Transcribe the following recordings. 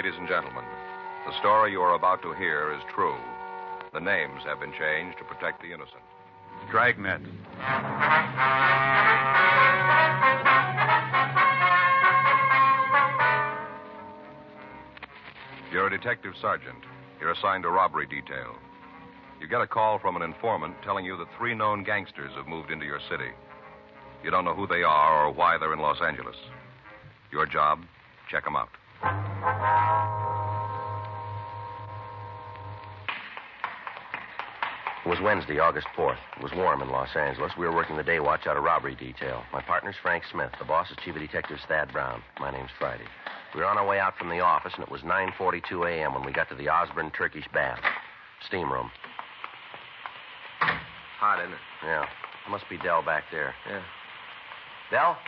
ladies and gentlemen. The story you are about to hear is true. The names have been changed to protect the innocent. Dragnet. You're a detective sergeant. You're assigned to robbery detail. You get a call from an informant telling you that 3 known gangsters have moved into your city. You don't know who they are or why they're in Los Angeles. Your job, check them out. It was Wednesday, August 4th. It was warm in Los Angeles. We were working the day watch out of robbery detail. My partner's Frank Smith. The boss is Chief of Detectives Thad Brown. My name's Friday. We were on our way out from the office, and it was 9:42 a.m. when we got to the Osborne Turkish Bath. Steam room. Hot, isn't it? Yeah. Must be Dell back there. Yeah. Dell?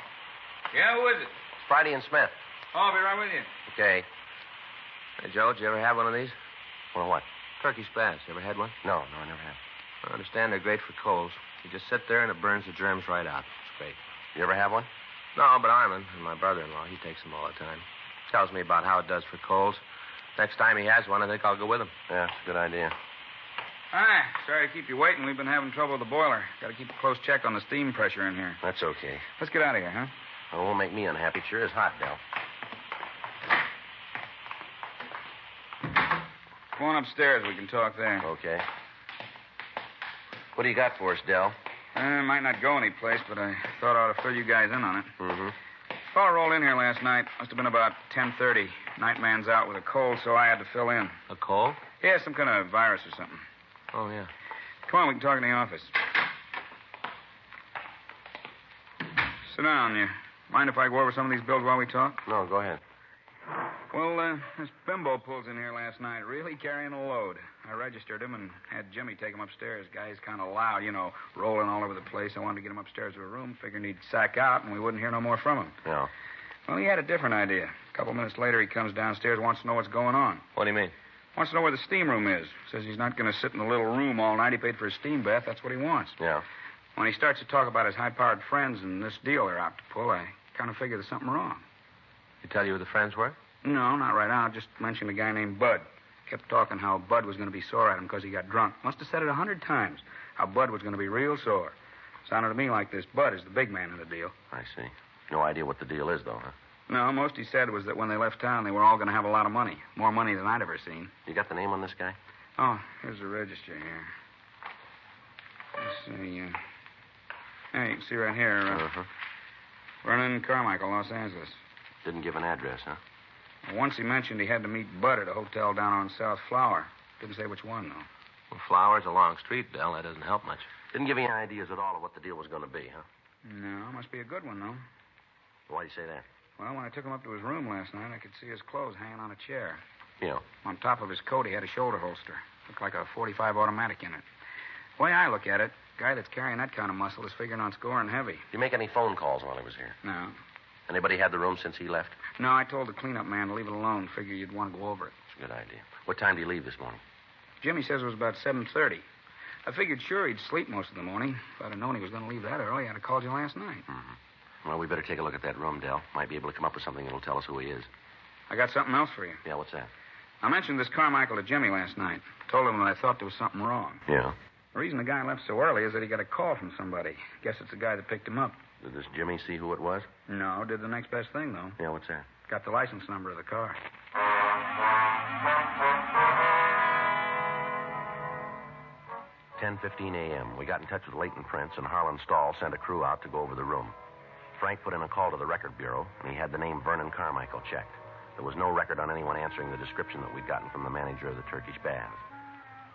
Yeah, who is it? It's Friday and Smith. Oh, I'll be right with you. Okay. Hey, Joe, did you ever have one of these? One of what? Turkish baths. You ever had one? No, I never have. I understand they're great for colds. You just sit there and it burns the germs right out. It's great. You ever have one? No, but Armin, and my brother-in-law, he takes them all the time. Tells me about how it does for colds. Next time he has one, I think I'll go with him. Yeah, it's a good idea. Hi. Sorry to keep you waiting. We've been having trouble with the boiler. Got to keep a close check on the steam pressure in here. That's okay. Let's get out of here, huh? Well, it won't make me unhappy. It sure is hot, Dell. Go on upstairs. We can talk there. Okay. What do you got for us, Dell? Might not go anyplace, but I thought I ought to fill you guys in on it. Mm-hmm. Fellow rolled in here last night. Must have been about 10:30. Nightman's out with a cold, so I had to fill in. A cold? Yeah, some kind of virus or something. Oh, yeah. Come on, we can talk in the office. Sit down. You mind if I go over some of these bills while we talk? No, go ahead. Well, this bimbo pulls in here last night, really carrying a load. I registered him and had Jimmy take him upstairs. Guy's kind of loud, rolling all over the place. I wanted to get him upstairs to a room, figuring he'd sack out, and we wouldn't hear no more from him. Yeah. Well, he had a different idea. A couple minutes later, he comes downstairs, wants to know what's going on. What do you mean? Wants to know where the steam room is. Says he's not going to sit in the little room all night. He paid for a steam bath. That's what he wants. Yeah. When he starts to talk about his high-powered friends and this deal they're out to pull, I kind of figure there's something wrong. He tell you who the friends were? No, not right now. Just mentioned a guy named Bud. Kept talking how Bud was going to be sore at him because he got drunk. Must have said it 100 times. How Bud was going to be real sore. Sounded to me like this Bud is the big man in the deal. I see. No idea what the deal is, though, huh? No, most he said was that when they left town, they were all going to have a lot of money. More money than I'd ever seen. You got the name on this guy? Oh, here's the register here. Let's see. Hey, you can see right here. Vernon Carmichael, Los Angeles. Didn't give an address, huh? Once he mentioned he had to meet Bud at a hotel down on South Flower. Didn't say which one, though. Well, Flower's a long street, Dell. That doesn't help much. Didn't give you any ideas at all of what the deal was going to be, huh? No, must be a good one, though. Why do you say that? Well, when I took him up to his room last night, I could see his clothes hanging on a chair. Yeah. On top of his coat, he had a shoulder holster. Looked like a .45 automatic in it. The way I look at it, a guy that's carrying that kind of muscle is figuring on scoring heavy. Did you make any phone calls while he was here? No. Anybody had the room since he left? No, I told the cleanup man to leave it alone. Figure you'd want to go over it. It's a good idea. What time did you leave this morning? Jimmy says it was about 7:30. I figured sure he'd sleep most of the morning. If I'd have known he was going to leave that early, I'd have called you last night. Mm-hmm. Well, we better take a look at that room, Dell. Might be able to come up with something that'll tell us who he is. I got something else for you. Yeah, what's that? I mentioned this Carmichael to Jimmy last night. Told him that I thought there was something wrong. Yeah? The reason the guy left so early is that he got a call from somebody. Guess it's the guy that picked him up. Did this Jimmy see who it was? No, did the next best thing, though. Yeah, what's that? Got the license number of the car. 10:15 a.m. We got in touch with Leighton Prince, and Harlan Stahl sent a crew out to go over the room. Frank put in a call to the record bureau, and he had the name Vernon Carmichael checked. There was no record on anyone answering the description that we'd gotten from the manager of the Turkish Bath.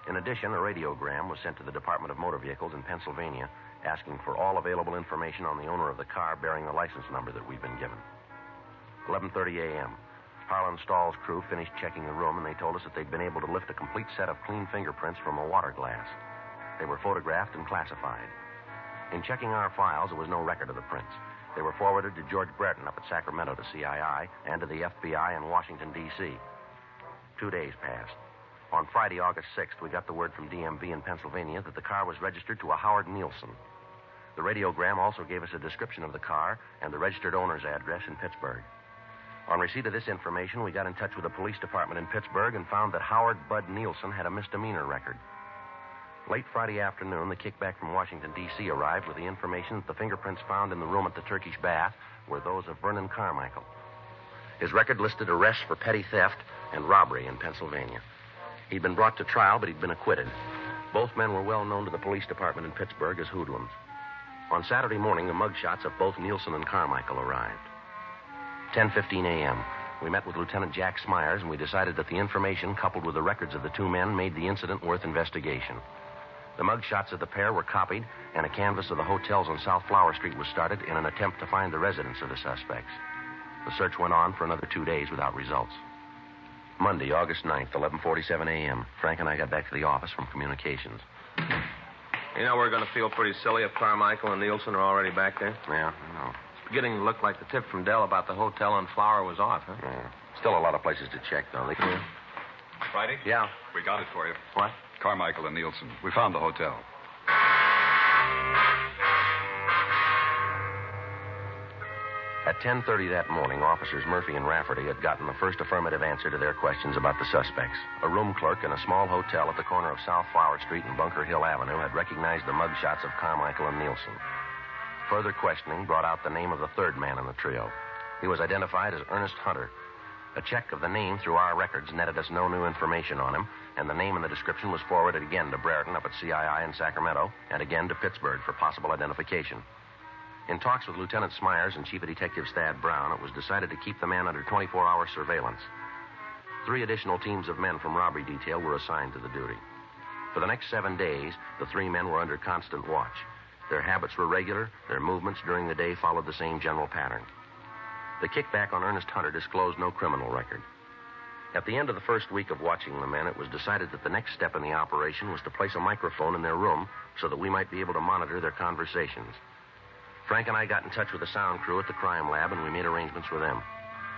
In addition, a radiogram was sent to the Department of Motor Vehicles in Pennsylvania, asking for all available information on the owner of the car bearing the license number that we'd been given. 11:30 a.m. Harlan Stahl's crew finished checking the room, and they told us that they'd been able to lift a complete set of clean fingerprints from a water glass. They were photographed and classified. In checking our files, there was no record of the prints. They were forwarded to George Breton up at Sacramento to CII and to the FBI in Washington, D.C. 2 days passed. On Friday, August 6th, we got the word from DMV in Pennsylvania that the car was registered to a Howard Nielsen. The radiogram also gave us a description of the car and the registered owner's address in Pittsburgh. On receipt of this information, we got in touch with the police department in Pittsburgh and found that Howard Bud Nielsen had a misdemeanor record. Late Friday afternoon, the kickback from Washington, D.C. arrived with the information that the fingerprints found in the room at the Turkish Bath were those of Vernon Carmichael. His record listed arrests for petty theft and robbery in Pennsylvania. He'd been brought to trial, but he'd been acquitted. Both men were well known to the police department in Pittsburgh as hoodlums. On Saturday morning, the mugshots of both Nielsen and Carmichael arrived. 10:15 a.m. We met with Lieutenant Jack Smyers, and we decided that the information, coupled with the records of the two men, made the incident worth investigation. The mugshots of the pair were copied, and a canvass of the hotels on South Flower Street was started in an attempt to find the residence of the suspects. The search went on for another 2 days without results. Monday, August 9th, 11:47 a.m. Frank and I got back to the office from communications. You know, we're going to feel pretty silly if Carmichael and Nielsen are already back there. Yeah, I know. It's beginning to look like the tip from Dell about the hotel on Flower was off, huh? Yeah. Still a lot of places to check, though. Friday? Yeah. We got it for you. What? Carmichael and Nielsen. We found the hotel. At 10:30 that morning, officers Murphy and Rafferty had gotten the first affirmative answer to their questions about the suspects. A room clerk in a small hotel at the corner of South Flower Street and Bunker Hill Avenue had recognized the mugshots of Carmichael and Nielsen. Further questioning brought out the name of the third man in the trio. He was identified as Ernest Hunter. A check of the name through our records netted us no new information on him, and the name and the description was forwarded again to Brereton up at CII in Sacramento and again to Pittsburgh for possible identification. In talks with Lieutenant Smyers and Chief of Detectives Thad Brown, it was decided to keep the man under 24-hour surveillance. 3 additional teams of men from robbery detail were assigned to the duty. For the next 7 days, the 3 men were under constant watch. Their habits were regular. Their movements during the day followed the same general pattern. The kickback on Ernest Hunter disclosed no criminal record. At the end of the first week of watching the men, it was decided that the next step in the operation was to place a microphone in their room so that we might be able to monitor their conversations. Frank and I got in touch with the sound crew at the crime lab, and we made arrangements with them.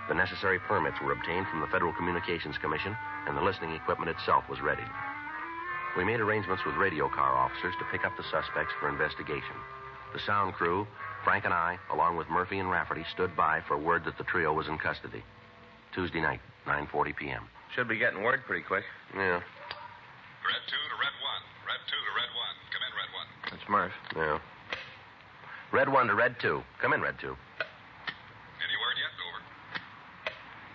The necessary permits were obtained from the Federal Communications Commission, and the listening equipment itself was ready. We made arrangements with radio car officers to pick up the suspects for investigation. The sound crew, Frank and I, along with Murphy and Rafferty, stood by for word that the trio was in custody. Tuesday night, 9:40 p.m. Should be getting word pretty quick. Yeah. Red 2 to Red 1. Red 2 to Red 1. Come in, Red 1. That's Murph. Yeah. Red 1 to Red 2. Come in, Red 2. Any word yet? Over.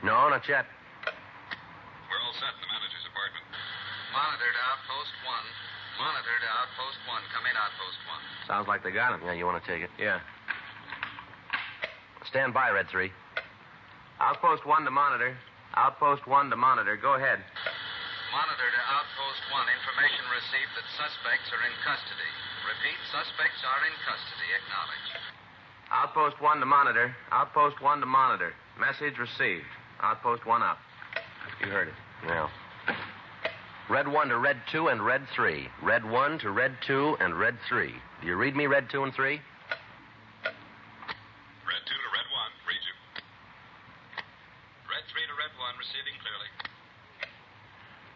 No, not yet. We're all set in the manager's apartment. Monitor to Outpost 1. Monitor to Outpost 1. Come in, Outpost 1. Sounds like they got him. Yeah, you want to take it? Yeah. Stand by, Red 3. Outpost 1 to monitor. Outpost 1 to monitor. Go ahead. Monitor to Outpost 1. Information received that suspects are in custody. Repeat, suspects are in custody. Acknowledge. Outpost 1 to monitor. Outpost 1 to monitor. Message received. Outpost 1 up. You heard it. Yeah. Red 1 to Red 2 and Red 3. Red 1 to Red 2 and Red 3. Do you read me, Red 2 and 3? Red 2 to Red 1. Read you. Red 3 to Red 1. Receiving clearly.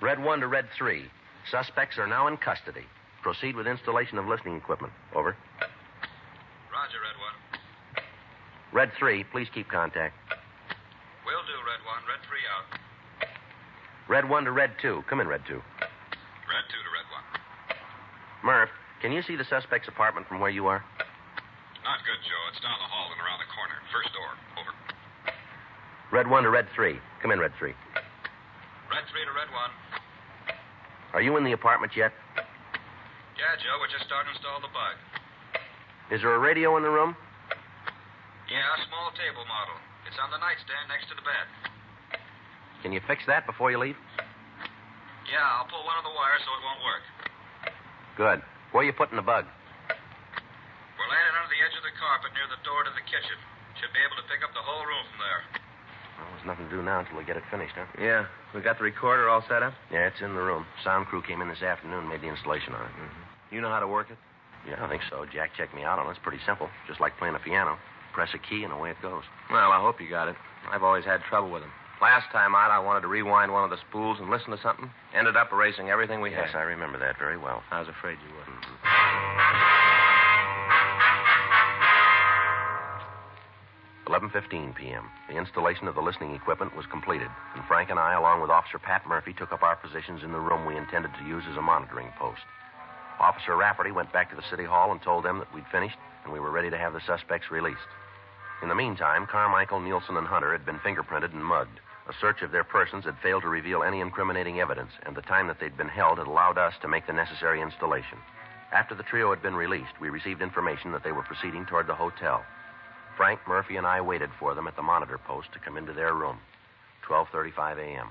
Red 1 to Red 3. Suspects are now in custody. Proceed with installation of listening equipment. Over. Roger, Red 1. Red 3, please keep contact. Will do, Red 1. Red 3 out. Red 1 to Red 2. Come in, Red 2. Red 2 to Red 1. Murph, can you see the suspect's apartment from where you are? Not good, Joe. It's down the hall and around the corner. First door. Over. Red 1 to Red 3. Come in, Red 3. Red 3 to Red 1. Are you in the apartment yet? Yeah, Joe. We're just starting to install the bug. Is there a radio in the room? Yeah, a small table model. It's on the nightstand next to the bed. Can you fix that before you leave? Yeah, I'll pull one of the wires so it won't work. Good. Where are you putting the bug? We're laying it under the edge of the carpet near the door to the kitchen. Should be able to pick up the whole room from there. Well, there's nothing to do now until we get it finished, huh? Yeah. We got the recorder all set up? Yeah, it's in the room. Sound crew came in this afternoon and made the installation on it. You know how to work it? Yeah, I think so. Jack checked me out on it. It's pretty simple. Just like playing a piano. Press a key and away it goes. Well, I hope you got it. I've always had trouble with them. Last time out, I wanted to rewind one of the spools and listen to something. Ended up erasing everything we had. Yes, I remember that very well. I was afraid you would. 11:15 p.m. The installation of the listening equipment was completed, and Frank and I, along with Officer Pat Murphy, took up our positions in the room we intended to use as a monitoring post. Officer Rafferty went back to the city hall and told them that we'd finished and we were ready to have the suspects released. In the meantime, Carmichael, Nielsen, and Hunter had been fingerprinted and mugged. A search of their persons had failed to reveal any incriminating evidence, and the time that they'd been held had allowed us to make the necessary installation. After the trio had been released, we received information that they were proceeding toward the hotel. Frank, Murphy, and I waited for them at the monitor post to come into their room. 12:35 a.m.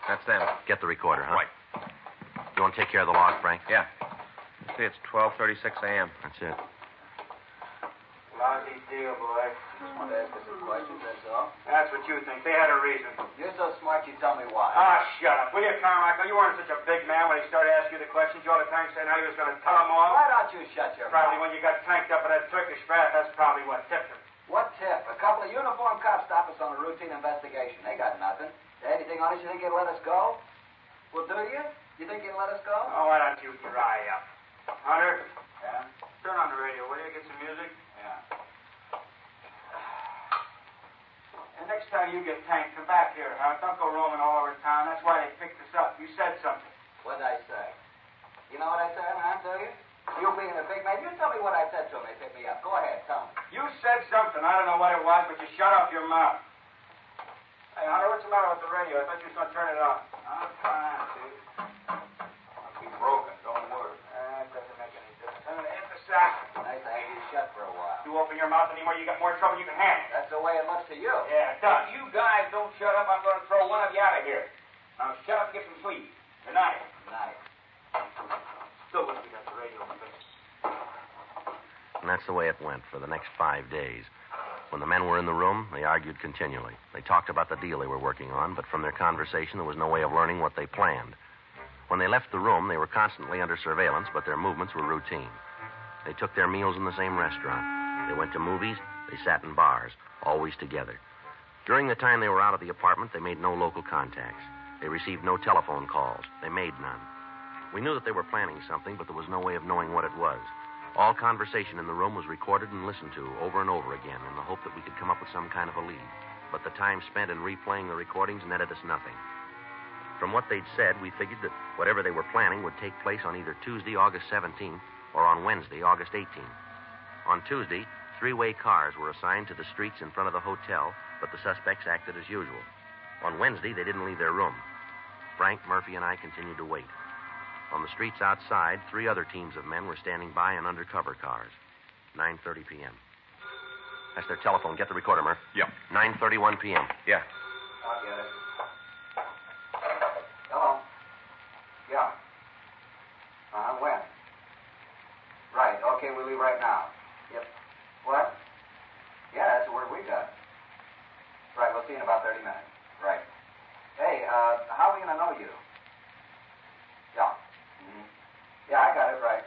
That's them. Get the recorder, huh? Right. You want to take care of the log, Frank? Yeah. See, it's 12:36 a.m. That's it. Lousy deal, boy. Just wanted to ask us some questions, that's all. That's what you think. They had a reason. You're so smart, you tell me why. Ah, shut up. Will you, Carmichael? You weren't such a big man when he started asking you the questions. You all the time saying how he was going to tell them all. Why don't you shut your Probably mouth? when you got tanked up in that Turkish bath, that's probably what tipped him. What tip? A couple of uniformed cops stop us on a routine investigation. They got nothing. Anything on us, you think you'll let us go? Well, do you? You think you'll let us go? Oh, why don't you dry up? Hunter, Yeah? turn on the radio, will you? Get some music. Yeah. And next time you get tanked, come back here, huh? Don't go roaming all over town. That's why they picked us up. You said something. What'd I say? You know what I said, huh? Do you? You being a big man, you tell me what I said to him. They picked me up. Go ahead, tell me. You said something. I don't know what it was, but you shut off your mouth. Hey, Hunter, what's the matter with the radio? I thought you was going to turn it on. I'm fine, dude. Must be broken. Don't worry. It doesn't make any difference. I'm going to hit the sack. Nice to have you shut for a while. You open your mouth anymore, you got more trouble than you can handle. That's the way it looks to you. Yeah, it does. You guys don't shut up, I'm going to throw one of you out of here. Now shut up and get some sleep. Good night. Nice. Still wish we got the radio on this. And that's the way it went for the next 5 days. When the men were in the room, they argued continually. They talked about the deal they were working on, but from their conversation, there was no way of learning what they planned. When they left the room, they were constantly under surveillance, but their movements were routine. They took their meals in the same restaurant. They went to movies. They sat in bars, always together. During the time they were out of the apartment, they made no local contacts. They received no telephone calls. They made none. We knew that they were planning something, but there was no way of knowing what it was. All conversation in the room was recorded and listened to over and over again in the hope that we could come up with some kind of a lead. But the time spent in replaying the recordings netted us nothing. From what they'd said, we figured that whatever they were planning would take place on either Tuesday, August 17th, or on Wednesday, August 18th. On Tuesday, three-way cars were assigned to the streets in front of the hotel, but the suspects acted as usual. On Wednesday, they didn't leave their room. Frank, Murphy, and I continued to wait. On the streets outside, 3 other teams of men were standing by in undercover cars. 9:30 p.m. That's their telephone. Get the recorder, Murph. Yep. 9:31 p.m. Yeah. I'll get it. Hello? Yeah. When? Right. Okay, we'll leave right now. Yep. What? Yeah, that's the word we got. Right, we'll see you in about 30 minutes. Right. Hey, how are we going to know you? Yeah. Mm-hmm. Yeah, I got it, right.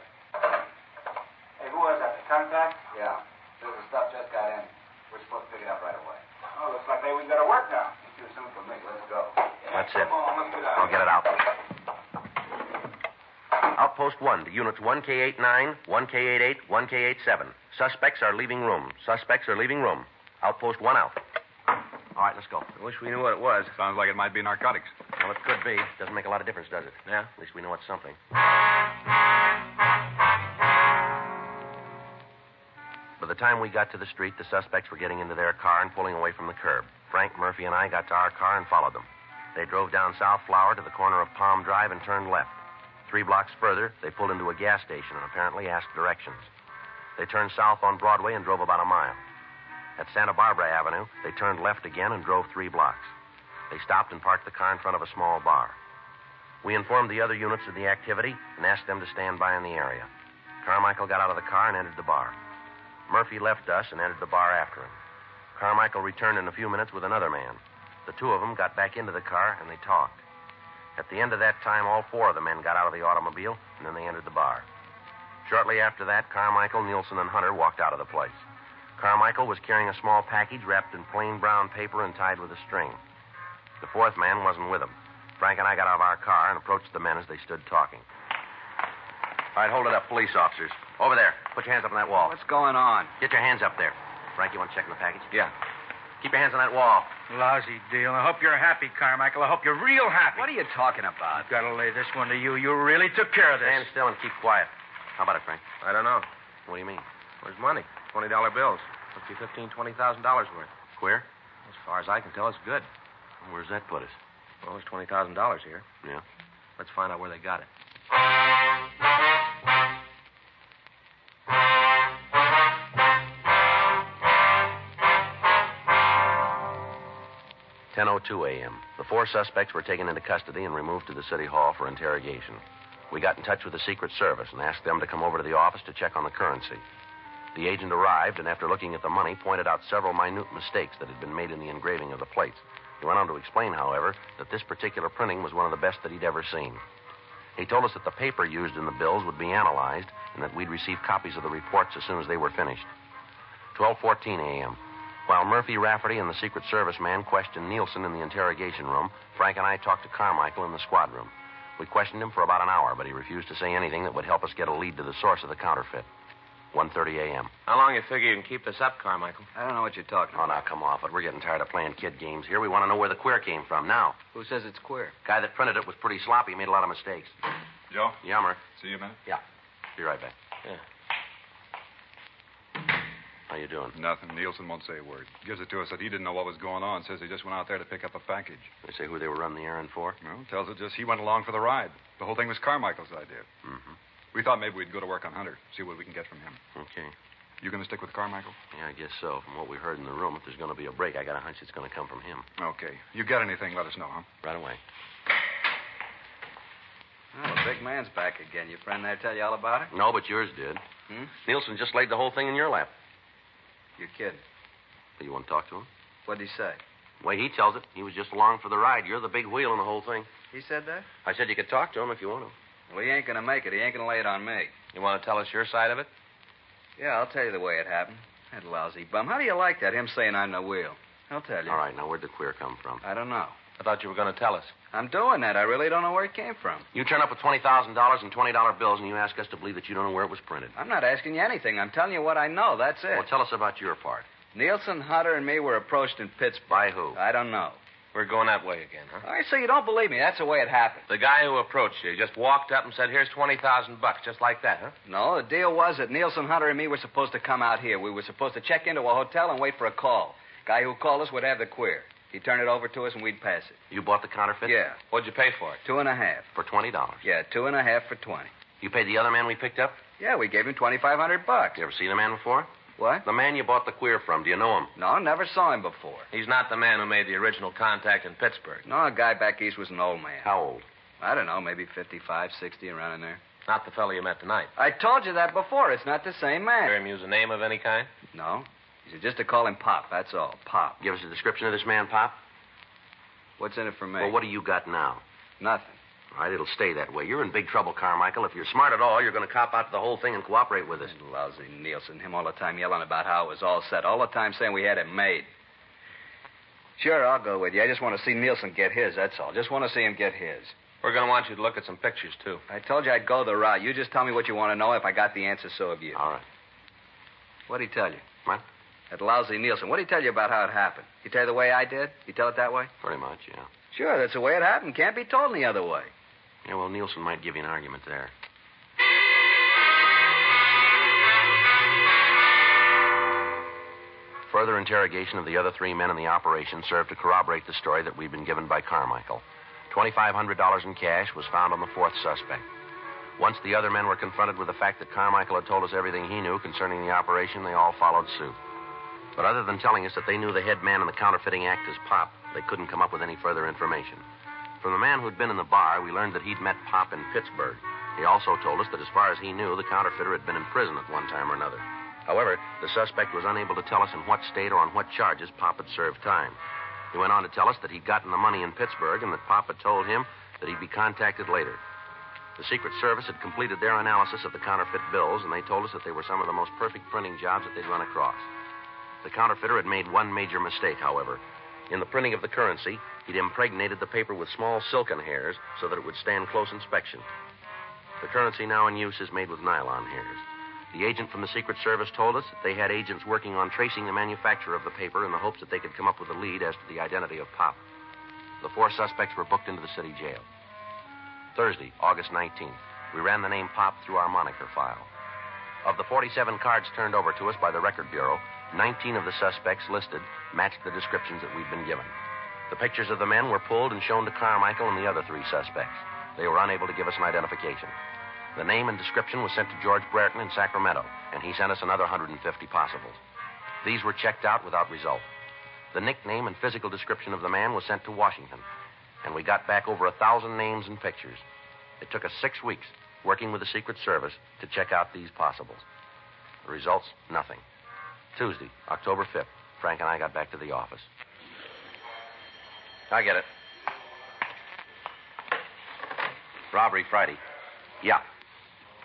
Hey, who was that? The contact? Yeah. The stuff just got in. We're supposed to pick it up right away. Oh, looks like maybe we can go to work now. It's too soon for me. Let's go. That's it. Come on, let's get out. I'll get it out. Outpost 1 to units 1K89, 1K88, 1K87. Suspects are leaving room. Suspects are leaving room. Outpost 1 out. All right, let's go. I wish we knew what it was. Sounds like it might be narcotics. Well, it could be. Doesn't make a lot of difference, does it? Yeah? At least we know it's something. By the time we got to the street, the suspects were getting into their car and pulling away from the curb. Frank, Murphy, and I got to our car and followed them. They drove down South Flower to the corner of Palm Drive and turned left. 3 blocks further, they pulled into a gas station and apparently asked directions. They turned south on Broadway and drove about a mile. At Santa Barbara Avenue, they turned left again and drove 3 blocks. They stopped and parked the car in front of a small bar. We informed the other units of the activity and asked them to stand by in the area. Carmichael got out of the car and entered the bar. Murphy left us and entered the bar after him. Carmichael returned in a few minutes with another man. The 2 of them got back into the car and they talked. At the end of that time, all 4 of the men got out of the automobile and then they entered the bar. Shortly after that, Carmichael, Nielsen, and Hunter walked out of the place. Carmichael was carrying a small package wrapped in plain brown paper and tied with a string. The 4th man wasn't with him. Frank and I got out of our car and approached the men as they stood talking. All right, hold it up, police officers. Over there. Put your hands up on that wall. What's going on? Get your hands up there. Frank, you want to check in the package? Yeah. Keep your hands on that wall. Lousy deal. I hope you're happy, Carmichael. I hope you're real happy. What are you talking about? I've got to lay this one to you. You really took care of this. Stand still and keep quiet. How about it, Frank? I don't know. What do you mean? Where's money? $20 bills. Must be $15,000, $20,000 worth. Queer? As far as I can tell, it's good. Where's that put us? Well, there's $20,000 here. Yeah. Let's find out where they got it. 10:02 a.m. The 4 suspects were taken into custody and removed to the city hall for interrogation. We got in touch with the Secret Service and asked them to come over to the office to check on the currency. The agent arrived and, after looking at the money, pointed out several minute mistakes that had been made in the engraving of the plates. He went on to explain, however, that this particular printing was one of the best that he'd ever seen. He told us that the paper used in the bills would be analyzed and that we'd receive copies of the reports as soon as they were finished. 12:14 a.m. While Murphy, Rafferty, and the Secret Service man questioned Nielsen in the interrogation room, Frank and I talked to Carmichael in the squad room. We questioned him for about an hour, but he refused to say anything that would help us get a lead to the source of the counterfeit. 1:30 a.m. How long you figure you can keep this up, Carmichael? I don't know what you're talking Oh, about. now, come off it. We're getting tired of playing kid games here. We want to know where the queer came from now. Who says it's queer? Guy that printed it was pretty sloppy, made a lot of mistakes. Joe? Yummer. See you a minute? Yeah. Be right back. Yeah. How you doing? Nothing. Nielsen won't say a word. Gives it to us that he didn't know what was going on. Says he just went out there to pick up a package. They say who they were running the errand for? Well, tells it just he went along for the ride. The whole thing was Carmichael's idea. Mm-hmm. We thought maybe we'd go to work on Hunter, see what we can get from him. Okay. You going to stick with Carmichael? Yeah, I guess so. From what we heard in the room, if there's going to be a break, I got a hunch it's going to come from him. Okay. You got anything, let us know, huh? Right away. Oh, the big man's back again. Your friend there tell you all about it? No, but yours did. Nielsen just laid the whole thing in your lap. You're kidding. You want to talk to him? What'd he say? The way he tells it, he was just along for the ride. You're the big wheel in the whole thing. He said that? I said you could talk to him if you want to. Well, he ain't going to make it. He ain't going to lay it on me. You want to tell us your side of it? Yeah, I'll tell you the way it happened. That lousy bum. How do you like that, him saying I'm the wheel? I'll tell you. All right, now where'd the queer come from? I don't know. I thought you were going to tell us. I'm doing that. I really don't know where it came from. You turn up with $20,000 in $20 bills, and you ask us to believe that you don't know where it was printed. I'm not asking you anything. I'm telling you what I know. That's it. Well, tell us about your part. Nielsen, Hunter, and me were approached in Pittsburgh. By who? I don't know. We're going that way again, huh? All right, so you don't believe me. That's the way it happened. The guy who approached you just walked up and said, here's $20,000, just like that, huh? No, the deal was that Nielsen, Hunter, and me were supposed to come out here. We were supposed to check into a hotel and wait for a call. Guy who called us would have the queer. He'd turn it over to us and we'd pass it. You bought the counterfeit? Yeah. What'd you pay for it? 2.5. For $20? Yeah, 2.5 for 20. You paid the other man we picked up? Yeah, we gave him $2,500. You ever seen the man before? What? The man you bought the queer from. Do you know him? No, never saw him before. He's not the man who made the original contact in Pittsburgh. No, a guy back east was an old man. How old? I don't know, maybe 55, 60, around in there. Not the fellow you met tonight. I told you that before. It's not the same man. Hear him use a name of any kind? No. He said just to call him Pop, that's all. Pop. Give us a description of this man, Pop. What's in it for me? Well, what do you got now? Nothing. All right, it'll stay that way. You're in big trouble, Carmichael. If you're smart at all, you're going to cop out to the whole thing and cooperate with us. That lousy Nielsen, him all the time yelling about how it was all set, all the time saying we had it made. Sure, I'll go with you. I just want to see Nielsen get his, that's all. Just want to see him get his. We're going to want you to look at some pictures, too. I told you I'd go the route. You just tell me what you want to know. If I got the answer, so have you. All right. What'd he tell you? What? That lousy Nielsen. What'd he tell you about how it happened? He tell you the way I did? He tell it that way? Pretty much, yeah. Sure, that's the way it happened. Can't be told any other way. Yeah, well, Nielsen might give you an argument there. Further interrogation of the other 3 men in the operation served to corroborate the story that we'd been given by Carmichael. $2,500 in cash was found on the 4th suspect. Once the other men were confronted with the fact that Carmichael had told us everything he knew concerning the operation, they all followed suit. But other than telling us that they knew the head man in the counterfeiting act as Pop, they couldn't come up with any further information. From the man who'd been in the bar, we learned that he'd met Pop in Pittsburgh. He also told us that as far as he knew, the counterfeiter had been in prison at one time or another. However, the suspect was unable to tell us in what state or on what charges Pop had served time. He went on to tell us that he'd gotten the money in Pittsburgh and that Pop had told him that he'd be contacted later. The Secret Service had completed their analysis of the counterfeit bills, and they told us that they were some of the most perfect printing jobs that they'd run across. The counterfeiter had made one major mistake, however. In the printing of the currency, he'd impregnated the paper with small silken hairs so that it would stand close inspection. The currency now in use is made with nylon hairs. The agent from the Secret Service told us that they had agents working on tracing the manufacturer of the paper in the hopes that they could come up with a lead as to the identity of Pop. The 4 suspects were booked into the city jail. Thursday, August 19th, we ran the name Pop through our moniker file. Of the 47 cards turned over to us by the Record Bureau, 19 of the suspects listed matched the descriptions that we'd been given. The pictures of the men were pulled and shown to Carmichael and the other 3 suspects. They were unable to give us an identification. The name and description was sent to George Brereton in Sacramento, and he sent us another 150 possibles. These were checked out without result. The nickname and physical description of the man was sent to Washington, and we got back over 1,000 names and pictures. It took us 6 weeks, working with the Secret Service, to check out these possibles. The results, nothing. Tuesday, October 5th, Frank and I got back to the office. I get it. Robbery Friday. Yeah.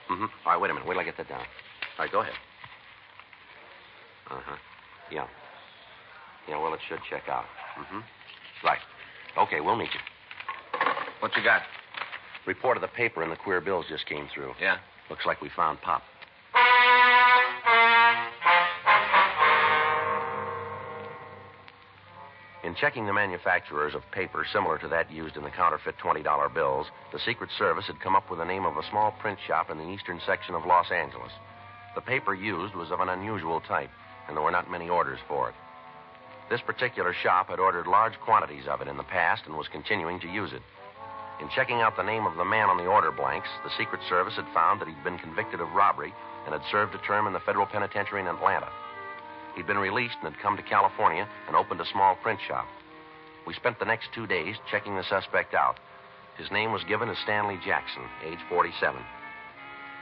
Mm-hmm. All right, wait a minute. Wait till I get that down. All right, go ahead. Uh-huh. Yeah. Yeah, well, it should check out. Mm-hmm. Right. Okay, we'll meet you. What you got? Report of the paper and the queer bills just came through. Yeah? Looks like we found Pop. In checking the manufacturers of paper similar to that used in the counterfeit $20 bills, the Secret Service had come up with the name of a small print shop in the eastern section of Los Angeles. The paper used was of an unusual type, and there were not many orders for it. This particular shop had ordered large quantities of it in the past and was continuing to use it. In checking out the name of the man on the order blanks, the Secret Service had found that he'd been convicted of robbery and had served a term in the federal penitentiary in Atlanta. He'd been released and had come to California and opened a small print shop. We spent the next 2 days checking the suspect out. His name was given as Stanley Jackson, age 47.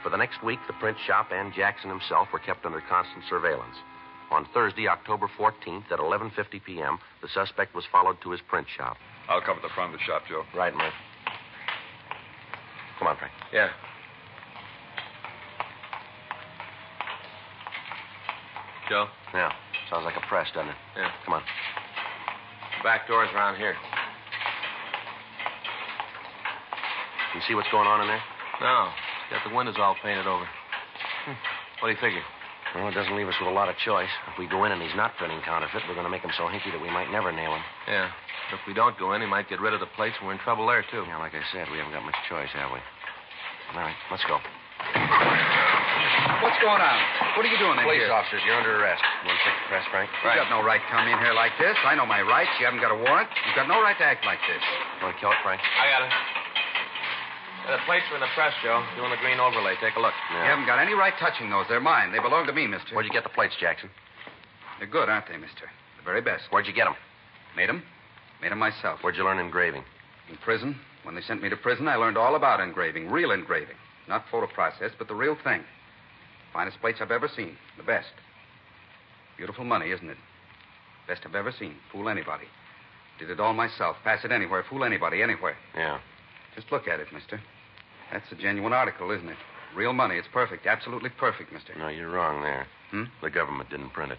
For the next week, the print shop and Jackson himself were kept under constant surveillance. On Thursday, October 14th, at 11:50 p.m., the suspect was followed to his print shop. I'll cover the front of the shop, Joe. Right, Murph. Come on, Frank. Yeah. Joe? Yeah. Sounds like a press, doesn't it? Yeah. Come on. The back door's around here. You see what's going on in there? No. It's got the windows all painted over. What do you figure? Well, it doesn't leave us with a lot of choice. If we go in and he's not printing counterfeit, we're going to make him so hinky that we might never nail him. Yeah. But if we don't go in, he might get rid of the plates, and we're in trouble there, too. Yeah, like I said, we haven't got much choice, have we? All right, let's go. What's going on? What are you doing in Police here? officers, you're under arrest. You want to check the press, Frank? You got no right to come in here like this. I know my rights. You haven't got a warrant. You've got no right to act like this. You want to kill it, Frank? I got it. Yeah, the plates are in the press, Joe. Doing the green overlay. Take a look. You haven't got any right touching those. They're mine. They belong to me, mister. Where'd you get the plates, Jackson? They're good, aren't they, mister? The very best. Where'd you get them? Made them? Made them myself. Where'd you learn engraving? In prison. When they sent me to prison, I learned all about engraving. Real engraving. Not photo process, but the real thing. Finest plates I've ever seen. The best. Beautiful money, isn't it? Best I've ever seen. Fool anybody. Did it all myself. Pass it anywhere. Fool anybody, anywhere. Yeah. Just look at it, mister. That's a genuine article, isn't it? Real money. It's perfect. Absolutely perfect, mister. No, you're wrong there. Hmm? The government didn't print it.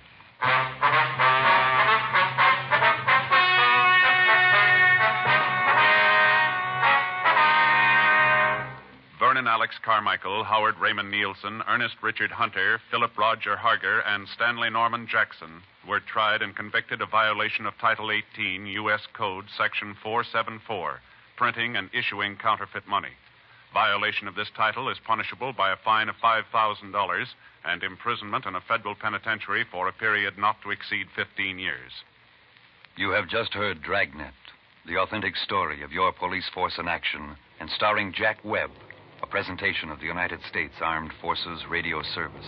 Vernon Alex Carmichael, Howard Raymond Nielsen, Ernest Richard Hunter, Philip Roger Harger, and Stanley Norman Jackson were tried and convicted of violation of Title 18, U.S. Code, Section 474, printing and issuing counterfeit money. Violation of this title is punishable by a fine of $5,000 and imprisonment in a federal penitentiary for a period not to exceed 15 years. You have just heard Dragnet, the authentic story of your police force in action, and starring Jack Webb, a presentation of the United States Armed Forces Radio Service.